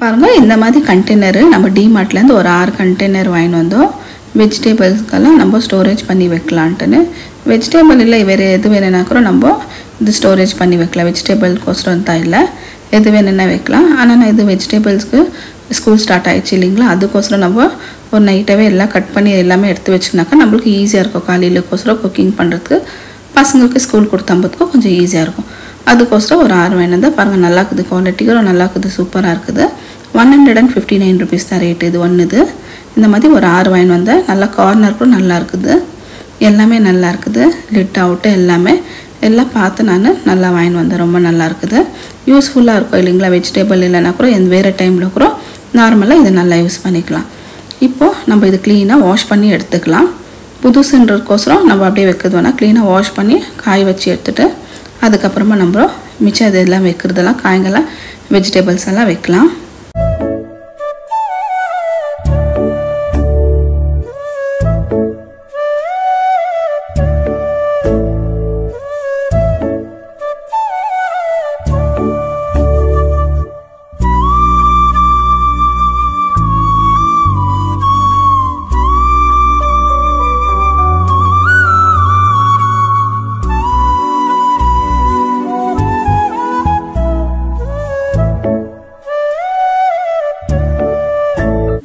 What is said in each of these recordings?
பாருங்கள், இந்த மாதிரி கண்டெய்னரு நம்ம டிமார்ட்லேருந்து ஒரு 6 கண்டெய்னர் வாங்கிட்டு வந்தோம். வெஜிடபிள்ஸ்க்கெல்லாம் நம்ம ஸ்டோரேஜ் பண்ணி வைக்கலான்ட்டுன்னு. வெஜிடபிள் இல்லை வேறு எது வேணுன்னா கூட நம்ம இது ஸ்டோரேஜ் பண்ணி வைக்கலாம். வெஜிடபிள்கோசரம் தான் இல்லை, எது வேணுன்னா வைக்கலாம். ஆனால் நான் இது வெஜிடபிள்ஸ்க்கு ஸ்கூல் ஸ்டார்ட் ஆகிடுச்சு இல்லைங்களா, அதுக்கோசரம் நம்ம ஒரு நைட்டாகவே எல்லாம் கட் பண்ணி எல்லாமே எடுத்து வச்சுனாக்கா நம்மளுக்கு ஈஸியாக இருக்கும். காலையிலக்கோசரம் குக்கிங் பண்ணுறதுக்கு, பசங்களுக்கு ஸ்கூல் கொடுத்தம்பதுக்கும் கொஞ்சம் ஈஸியாக இருக்கும். அதுக்கோசரம் ஒரு 6 வேணும் தான். பாருங்கள், நல்லா இருக்குது, குவாலிட்டிக்கும் நல்லா இருக்குது, சூப்பராக இருக்குது. 159 rupees தான் ரேட்டு. இது ஒன்றுது இந்த மாதிரி ஒரு 6 வாங்கிட்டு வந்தேன். நல்லா கார்னருக்கும் நல்லா இருக்குது, எல்லாமே நல்லா இருக்குது. லிட் அவுட்டு எல்லாமே எல்லாம் பார்த்து நான் நல்லா வாங்கிட்டு வந்தேன். ரொம்ப நல்லா இருக்குது, யூஸ்ஃபுல்லாக இருக்கும் இல்லைங்களா. வெஜிடபிள் இல்லைன்னா கூட வேறு டைமில் கூட நார்மலாக இதை நல்லா யூஸ் பண்ணிக்கலாம். இப்போது நம்ம இது க்ளீனாக வாஷ் பண்ணி எடுத்துக்கலாம். புதுசுன்றதுக்கோசரம் நம்ம அப்படியே வைக்கிறது வேணால் க்ளீனாக வாஷ் பண்ணி காய வச்சு எடுத்துகிட்டு அதுக்கப்புறமா நம்ம மிச்சம் இதெல்லாம் வைக்கிறதெல்லாம் காய்கள்லாம் வெஜிடபிள்ஸ் எல்லாம் வைக்கலாம்.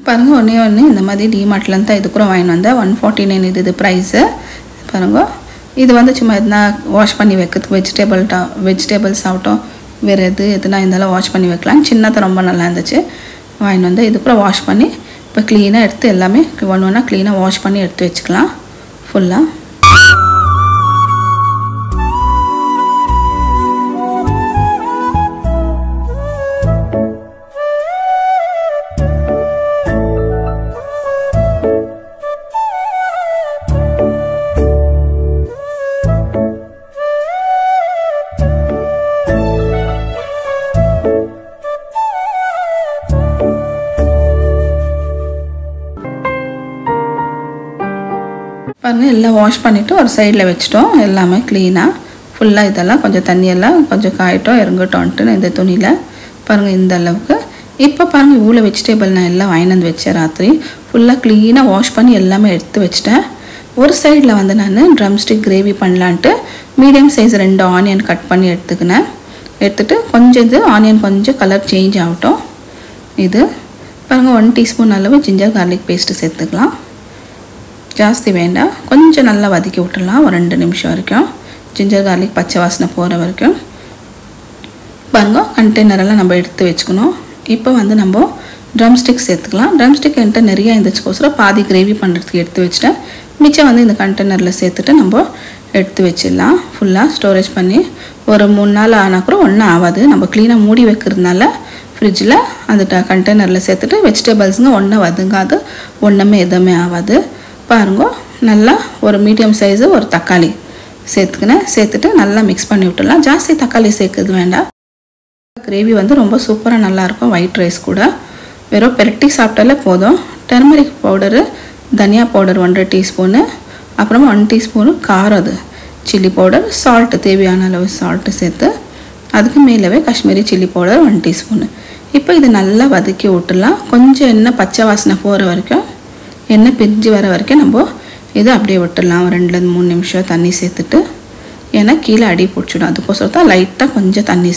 பாருங்கள், ஒன்று இந்த மாதிரி டிமார்ட்லேருந்து தான் இது கூட வாங்கிட்டு வந்தேன். 149 இது ப்ரைஸு. பாருங்கள், இது சும்மா எதுனா வாஷ் பண்ணி வைக்கிறதுக்கு வெஜிடபிள்ஸ் ஆகட்டும் வேறு எதுனா இருந்தாலும் வாஷ் பண்ணி வைக்கலாம். சின்னதாக ரொம்ப நல்லா இருந்துச்சு, வாங்கிட்டு வந்தேன். இது கூட வாஷ் பண்ணி இப்போ க்ளீனாக எடுத்து எல்லாமே ஒன்றா க்ளீனாக வாஷ் பண்ணி எடுத்து வச்சுக்கலாம் ஃபுல்லாக. பாருங்கள், எல்லாம் வாஷ் பண்ணிவிட்டு ஒரு சைடில் வச்சுட்டோம். எல்லாமே க்ளீனாக ஃபுல்லாக இதெல்லாம் கொஞ்சம் தண்ணியெல்லாம் கொஞ்சம் காயட்டும் இறங்கட்டோன்ட்டு இந்த துணியில். பாருங்கள், இந்த அளவுக்கு. இப்போ பாருங்கள், இவ்வளோ வெஜிடபிள் நான் எல்லாம் வாங்கிட்டு வந்து வச்சேன். ராத்திரி ஃபுல்லாக க்ளீனாக வாஷ் பண்ணி எல்லாமே எடுத்து வச்சுட்டேன். ஒரு சைடில் நான் ட்ரம்ஸ்டிக் கிரேவி பண்ணலான்ட்டு மீடியம் சைஸ் 2 ஆனியன் கட் பண்ணி எடுத்துகிட்டு கொஞ்சம் இது ஆனியன் கொஞ்சம் கலர் சேஞ்ச் ஆகட்டும். இது பாருங்கள், 1 டீஸ்பூன் அளவு ஜிஞ்சர் கார்லிக் பேஸ்ட்டு சேர்த்துக்கலாம். ஜாஸ்தி வேண்டாம், கொஞ்சம் நல்லா வதக்கி விட்டுடலாம் ஒரு 2 நிமிஷம் வரைக்கும். ஜிஞ்சர் கார்லிக் பச்சை வாசனை போகிற வரைக்கும். பாருங்கள், கண்டெய்னரெல்லாம் நம்ம எடுத்து வச்சுக்கணும். இப்போ நம்ம ட்ரம்ஸ்டிக் சேர்த்துக்கலாம். ட்ரம்ஸ்டிக் என்கிட்ட நிறையா இருந்துச்சுக்கோசரம் பாதி கிரேவி பண்ணுறதுக்கு எடுத்து வச்சுட்டேன். மிச்சம் இந்த கண்டெய்னரில் சேர்த்துட்டு நம்ம எடுத்து வச்சிடலாம். ஃபுல்லாக ஸ்டோரேஜ் பண்ணி ஒரு 3 நாள் ஆனால் கூட ஒன்றும் ஆகாது. நம்ம க்ளீனாக மூடி வைக்கிறதுனால ஃப்ரிட்ஜில் அந்த கண்டெய்னரில் சேர்த்துட்டு வெஜிடபிள்ஸுங்க ஒன்றும் வதங்காது, ஒன்றுமே எதுவுமே ஆகாது. பாருங்க, நல்லா ஒரு மீடியம் சைஸு ஒரு தக்காளி சேர்த்துட்டு நல்லா மிக்ஸ் பண்ணி விட்டுடலாம். ஜாஸ்தி தக்காளி சேர்க்குறது வேண்டாம். கிரேவி ரொம்ப சூப்பராக நல்லாயிருக்கும். ஒயிட் ரைஸ் கூட வெறும் பெரட்டி சாப்பிட்டாலே போதும். டர்மரிக் பவுடரு, தனியா பவுடர் 1.5 டீஸ்பூனு, அப்புறமா 1 டீஸ்பூனு காரம் சில்லி பவுடர், சால்ட்டு தேவையான அளவு சால்ட்டு சேர்த்து அதுக்கு மேலவே காஷ்மீரி சில்லி பவுடர் 1 டீஸ்பூனு. இப்போ இது நல்லா வதக்கி விட்டுடலாம். கொஞ்சம் எண்ணெய் பச்சை வாசனை போகிற வரைக்கும், எண்ணெய் பிரிஞ்சு வர வரைக்கும் நம்ம இதை அப்படியே விட்டுடலாம். 2-3 நிமிஷம் தண்ணி சேர்த்துட்டு, ஏன்னா கீழே அடி பிடிச்சிடும். அதுக்கோசரம் தான் லைட்டாக கொஞ்சம் தண்ணி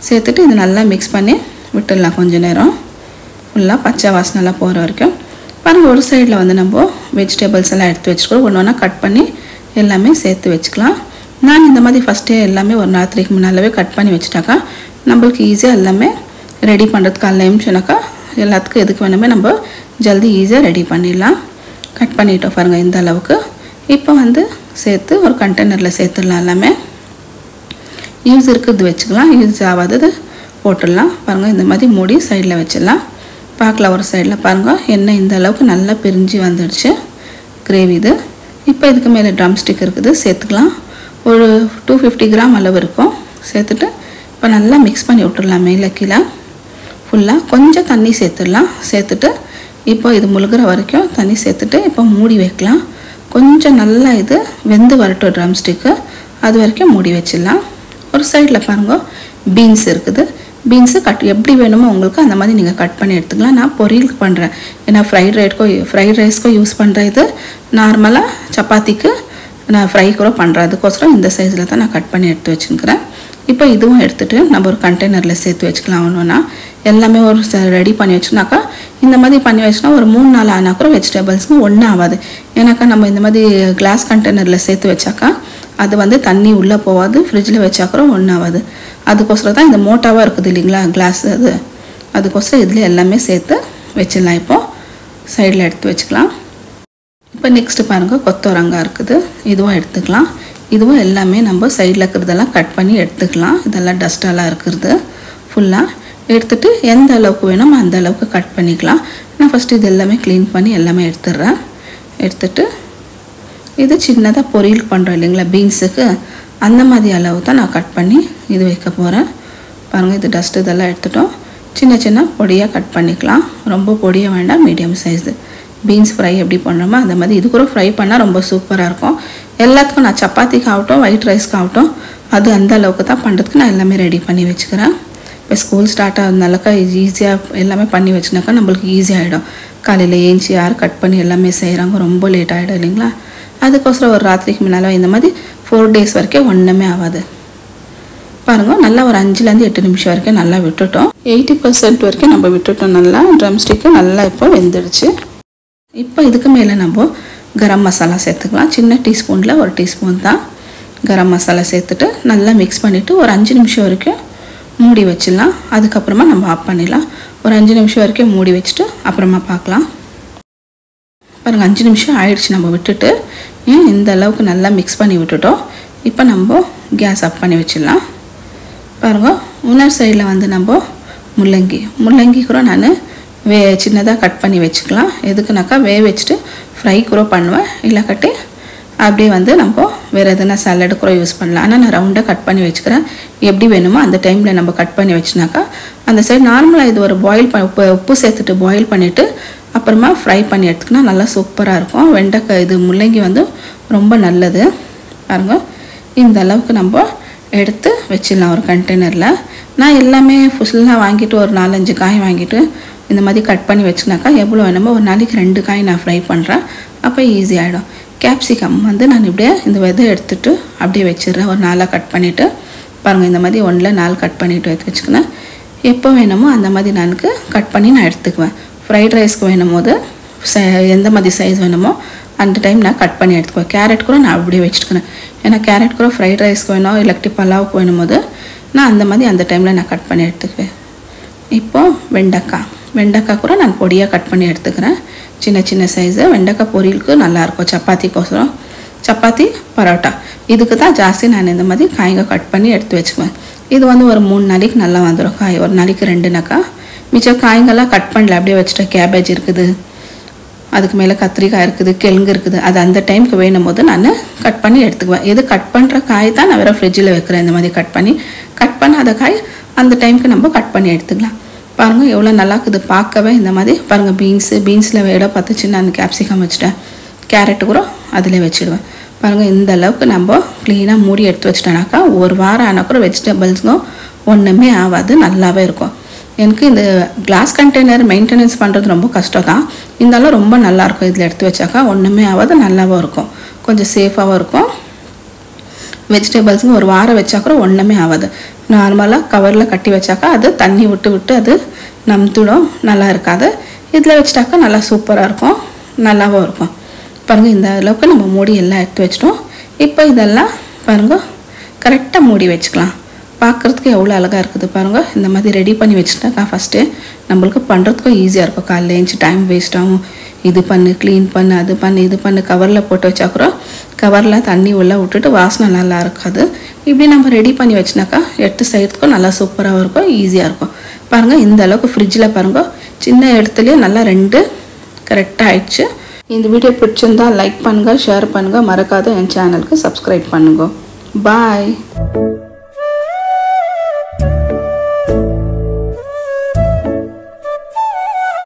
சேர்த்துட்டு இது நல்லா மிக்ஸ் பண்ணி விட்டுடலாம் கொஞ்சம் நேரம். ஃபுல்லாக பச்சை வாசனைலாம் போகிற வரைக்கும். பாருங்கள், ஒரு சைடில் நம்ம வெஜிடபிள்ஸ் எல்லாம் எடுத்து வச்சுக்கிறோம். ஒன்று கட் பண்ணி எல்லாமே சேர்த்து வச்சுக்கலாம். நான் இந்த மாதிரி ஃபஸ்ட்டே எல்லாமே ஒரு ராத்திரிக்கு முன்னாலவே கட் பண்ணி வச்சுட்டாக்கா நம்மளுக்கு ஈஸியாக எல்லாமே ரெடி பண்ணுறதுக்கு காலைல நிமிஷம்னாக்கா எல்லாத்துக்கும் எதுக்கு வேணுமே நம்ம ஜல்தி ஈஸியாக ரெடி பண்ணிடலாம். கட் பண்ணிட்டோம் பாருங்கள் இந்த அளவுக்கு. இப்போ சேர்த்து ஒரு கண்டெய்னரில் சேர்த்துடலாம். எல்லாமே யூஸ் இருக்குது வச்சுக்கலாம், யூஸ் ஆகாதது போட்டுடலாம். பாருங்கள், இந்த மாதிரி மூடி சைடில் வச்சிடலாம். பார்க்கலாம், ஒரு சைடில் பாருங்கள் எண்ணெய் இந்த அளவுக்கு நல்லா பிரிஞ்சு வந்துடுச்சு கிரேவி இது. இப்போ இதுக்கு மேலே ட்ரம் ஸ்டிக் இருக்குது, சேர்த்துக்கலாம். ஒரு 250 கிராம் அளவு இருக்கும். சேர்த்துட்டு இப்போ நல்லா மிக்ஸ் பண்ணி விட்டுடலாம். மேலே கீழே ஃபுல்லாக கொஞ்சம் தண்ணி சேர்த்துடலாம். சேர்த்துட்டு இப்போ இது முழுகிற வரைக்கும் தண்ணி சேர்த்துட்டு இப்போ மூடி வைக்கலாம். கொஞ்சம் நல்லா இது வெந்து வரட்டும் ட்ரம் ஸ்டிக்கு, அது வரைக்கும் மூடி வச்சிடலாம். ஒரு சைடில் பாருங்க பீன்ஸ் இருக்குது. பீன்ஸு எப்படி வேணுமோ உங்களுக்கு அந்த மாதிரி நீங்கள் கட் பண்ணி எடுத்துக்கலாம். நான் பொரியலுக்கு பண்ணுறேன், ஏன்னா ஃப்ரைட் ரைஸ்க்கோ யூஸ் பண்ணுற இது நார்மலாக சப்பாத்திக்கு நான் ஃப்ரை கூட பண்ணுறேன். அதுக்கோசரம் இந்த சைஸில் தான் நான் கட் பண்ணி எடுத்து வச்சுருக்கிறேன். இப்போ இதுவும் எடுத்துகிட்டு நம்ம ஒரு கண்டெய்னரில் சேர்த்து வச்சுக்கலாம். ஒன்றுனா எல்லாமே ஒரு ரெடி பண்ணி வச்சுனாக்கா இந்த மாதிரி பண்ணி வச்சுனா ஒரு 3-4 ஆனால் கூட வெஜிடபிள்ஸ்க்கு ஒன்றும் ஆகாது. ஏன்னாக்கா நம்ம இந்த மாதிரி கிளாஸ் கண்டெய்னரில் சேர்த்து வச்சாக்கா அது வந்து தண்ணி உள்ளே போகாது, ஃப்ரிட்ஜில் வச்சாக்கூட ஒன்றும் ஆகாது. அதுக்கோசரம் தான் இந்த மோட்டாவாக இருக்குது இல்லைங்களா கிளாஸ், அதுக்கோசரம் இதில் எல்லாமே சேர்த்து வச்சிடலாம். இப்போது சைடில் எடுத்து வச்சுக்கலாம். இப்போ நெக்ஸ்ட்டு பாருங்கள், கொத்தவரங்காய் இருக்குது, இதுவும் எடுத்துக்கலாம். இதுவும் எல்லாமே நம்ம சைடில் இருக்கிறதெல்லாம் கட் பண்ணி எடுத்துக்கலாம். இதெல்லாம் டஸ்டெல்லாம் இருக்கிறது ஃபுல்லாக எடுத்துகிட்டு எந்த அளவுக்கு வேணுமோ அந்த அளவுக்கு கட் பண்ணிக்கலாம். நான் ஃபஸ்ட்டு இது எல்லாமே க்ளீன் பண்ணி எல்லாமே எடுத்துடுறேன். எடுத்துகிட்டு இது சின்னதாக பொரியல் பண்ணுறோம் இல்லைங்களா பீன்ஸுக்கு, அந்த மாதிரி அளவு தான் நான் கட் பண்ணி இது வைக்க போகிறேன். பாருங்கள், இது டஸ்ட் இதெல்லாம் எடுத்துட்டோம். சின்ன சின்ன பொடியாக கட் பண்ணிக்கலாம், ரொம்ப பொடியாக வேண்டாம், மீடியம் சைஸு. பீன்ஸ் ஃப்ரை எப்படி பண்ணுறோமோ அந்த மாதிரி இது கூட ஃப்ரை பண்ணால் ரொம்ப சூப்பராக இருக்கும். எல்லாத்துக்கும் நான் சப்பாத்திக்கு ஆகட்டும் ஒயிட் ரைஸ்க்கு ஆகட்டும் அது அந்த அளவுக்கு தான் பண்ணுறதுக்கு நான் எல்லாமே ரெடி பண்ணி வச்சுக்கிறேன். இப்போ ஸ்கூல் ஸ்டார்ட் ஆகுதுனாலக்கா ஈஸியாக எல்லாமே பண்ணி வச்சுனாக்கா நம்மளுக்கு ஈஸியாகிடும். காலையில் ஏஞ்சி யார் கட் பண்ணி எல்லாமே செய்கிறாங்க, ரொம்ப லேட் ஆகிடும் இல்லைங்களா. அதுக்கோசரம் ஒரு ராத்திரிக்கு முன்னால் இந்த மாதிரி 4 days வரைக்கும் ஒன்றுமே ஆகாது. பாருங்கள், நல்லா ஒரு 5-8 நிமிஷம் வரைக்கும் நல்லா விட்டுட்டோம். 80% வரைக்கும் நம்ம விட்டுட்டோம். நல்லா ட்ரம் ஸ்டிக்கு நல்லா இப்போ வெந்துடுச்சு. இப்போ இதுக்கு மேலே நம்ம கரம் மசாலா சேர்த்துக்கலாம். சின்ன டீஸ்பூனில் 1 டீஸ்பூன் தான் கரம் மசாலா சேர்த்துட்டு நல்லா மிக்ஸ் பண்ணிவிட்டு ஒரு 5 நிமிஷம் வரைக்கும் மூடி வச்சிடலாம். அதுக்கப்புறமா நம்ம ஆஃப் பண்ணிடலாம். ஒரு 5 நிமிஷம் வரைக்கும் மூடி வச்சுட்டு அப்புறமா பார்க்கலாம். பாருங்கள், 5 நிமிஷம் ஆயிடுச்சு நம்ம விட்டுட்டு. இந்த அளவுக்கு நல்லா மிக்ஸ் பண்ணி விட்டுட்டோம். இப்போ நம்ம கேஸ் ஆஃப் பண்ணி வச்சிடலாம். பாருங்கள், இன்னொரு சைடில் வந்து நம்ம முள்ளங்கி கூட நான் சின்னதாக கட் பண்ணி வச்சுக்கலாம். எதுக்குனாக்கா வச்சுட்டு ஃப்ரை கூட பண்ணுவேன், இல்லை கட்டி அப்படியே வந்து நம்ம வேறு எதுனா சாலடு கூட யூஸ் பண்ணலாம். ஆனால் நான் ரவுண்டாக கட் பண்ணி வச்சுக்கிறேன். எப்படி வேணுமோ அந்த டைமில் நம்ம கட் பண்ணி வச்சுனாக்கா அந்த சைடு நார்மலாக இது ஒரு உப்பு சேர்த்துட்டு பாயில் பண்ணிவிட்டு அப்புறமா ஃப்ரை பண்ணி எடுத்துக்கினா நல்லா சூப்பராக இருக்கும். வெண்டைக்காய் இது முள்ளங்கி வந்து ரொம்ப நல்லது. பாருங்கள், இந்த அளவுக்கு நம்ம எடுத்து வச்சிடலாம் ஒரு கண்டெய்னரில். நான் எல்லாமே ஃபுல்லாக வாங்கிட்டு ஒரு 4-5 காய் வாங்கிட்டு இந்த மாதிரி கட் பண்ணி வச்சுனாக்கா எவ்வளோ வேணுமோ ஒரு நாளைக்கு 2 காய் நான் ஃப்ரை பண்ணுறேன். அப்போ ஈஸியாகிடும். கேப்சிகம் வந்து நான் இப்படியே இந்த விதை எடுத்துகிட்டு அப்படியே வச்சிடுறேன். ஒரு 4 கட் பண்ணிவிட்டு பாருங்கள், இந்த மாதிரி 1-4 கட் பண்ணிவிட்டு எடுத்து வச்சுக்கினேன். எப்போ வேணுமோ அந்த மாதிரி நான் கட் பண்ணி நான் எடுத்துக்குவேன். ஃப்ரைட் ரைஸ்க்கு வேணும் போது எந்த மாதிரி சைஸ் வேணுமோ அந்த டைம் நான் கட் பண்ணி எடுத்துக்குவேன். கேரட் கூட நான் அப்படியே வச்சுருக்கிறேன். ஏன்னா கேரட் கூட ஃப்ரைட் ரைஸ்க்கு வேணும் இல்லாட்டி பலாவுக்கு வேணும் போது நான் அந்த மாதிரி அந்த டைமில் நான் கட் பண்ணி எடுத்துக்குவேன். இப்போது வெண்டைக்காய் கூட நான் பொடியாக கட் பண்ணி எடுத்துக்கிறேன். சின்ன சைஸு. வெண்டைக்காய் பொரியலுக்கு நல்லாயிருக்கும், சப்பாத்திக்கோசரம். சப்பாத்தி பரோட்டா இதுக்கு தான் ஜாஸ்தி நான் இந்த மாதிரி காய்ங்க கட் பண்ணி எடுத்து வச்சுக்குவேன். இது வந்து ஒரு 3 நாளைக்கு நல்லா வந்துடும் காய். ஒரு நாளைக்கு 2னாக்கா மிச்சம் காய்ங்கெல்லாம் கட் பண்ணல அப்படியே வச்சுட்டேன். கேபேஜ் இருக்குது, அதுக்கு மேலே கத்திரிக்காய் இருக்குது, கிழங்கு இருக்குது. அது அந்த டைமுக்கு வேணும் போது நான் கட் பண்ணி எடுத்துக்குவேன். எது கட் பண்ணுற காய் தான் நான் வேறு ஃப்ரிட்ஜில் வைக்கிறேன். இந்த மாதிரி கட் பண்ணாத காய் அந்த டைமுக்கு நம்ம கட் பண்ணி எடுத்துக்கலாம். பாருங்கள், எவ்வளோ நல்லா இருக்குது பார்க்கவே. இந்த மாதிரி பாருங்கள், பீன்ஸில் இடம் பார்த்துச்சு நான் கேப்சிகம் வச்சுட்டேன். கேரட்டு கூட அதில் வச்சுடுவேன். பாருங்கள், இந்த அளவுக்கு நம்ம க்ளீனாக மூடி எடுத்து வச்சிட்டோனாக்கா ஒரு வாரம் ஆனால் கூட வெஜிடபிள்ஸும் ஒன்றுமே ஆகாது, நல்லாவே இருக்கும். எனக்கு இந்த கிளாஸ் கண்டெய்னர் மெயின்டெனன்ஸ் பண்ணுறது ரொம்ப கஷ்டம் தான், இருந்தாலும் ரொம்ப நல்லாயிருக்கும். இதில் எடுத்து வச்சாக்கா ஒன்றுமே ஆகாது, நல்லாவும் இருக்கும், கொஞ்சம் சேஃபாகவும் இருக்கும். வெஜிடபிள்ஸுங்க ஒரு வாரம் வச்சா கூட ஒன்றுமே ஆகாது. நார்மலாக கவரில் கட்டி வச்சாக்கா அது தண்ணி விட்டு அது நம்துடும், நல்லா இருக்காது. இதில் வச்சிட்டாக்கா நல்லா சூப்பராக இருக்கும், நல்லாவும் இருக்கும். பாருங்கள், இந்த அளவுக்கு நம்ம மூடி எல்லாம் எடுத்து வச்சிட்டோம். இப்போ இதெல்லாம் பாருங்கள் கரெக்டாக மூடி வச்சுக்கலாம். பார்க்குறதுக்கு எவ்வளோ அழகாக இருக்குது பாருங்கள். இந்த மாதிரி ரெடி பண்ணி வச்சுட்டாக்கா ஃபஸ்ட்டு நம்மளுக்கு பண்ணுறதுக்கும் ஈஸியாக இருக்கும். காலையில் ஏஞ்சி டைம் வேஸ்ட் ஆகும். இது பண்ணு, க்ளீன் பண்ணு, அது பண்ணு, இது பண்ணு. கவரில் போட்டு வச்சாக்குறோம், கவரில் தண்ணி உள்ள விட்டுட்டு வாசனை நல்லா இருக்காது. இப்படி நம்ம ரெடி பண்ணி வச்சுனாக்கா எடுத்து செய்கிறதுக்கும் நல்லா சூப்பராகவும் இருக்கும், ஈஸியாக இருக்கும். பாருங்கள், இந்த அளவுக்கு ஃப்ரிட்ஜில் பாருங்கள் சின்ன இடத்துலையே நல்லா 2 கரெக்டாக ஆயிடுச்சு. இந்த வீடியோ பிடிச்சிருந்தால் லைக் பண்ணுங்கள், ஷேர் பண்ணுங்கள், மறக்காத என் சேனலுக்கு சப்ஸ்கிரைப் பண்ணுங்க. பாய்.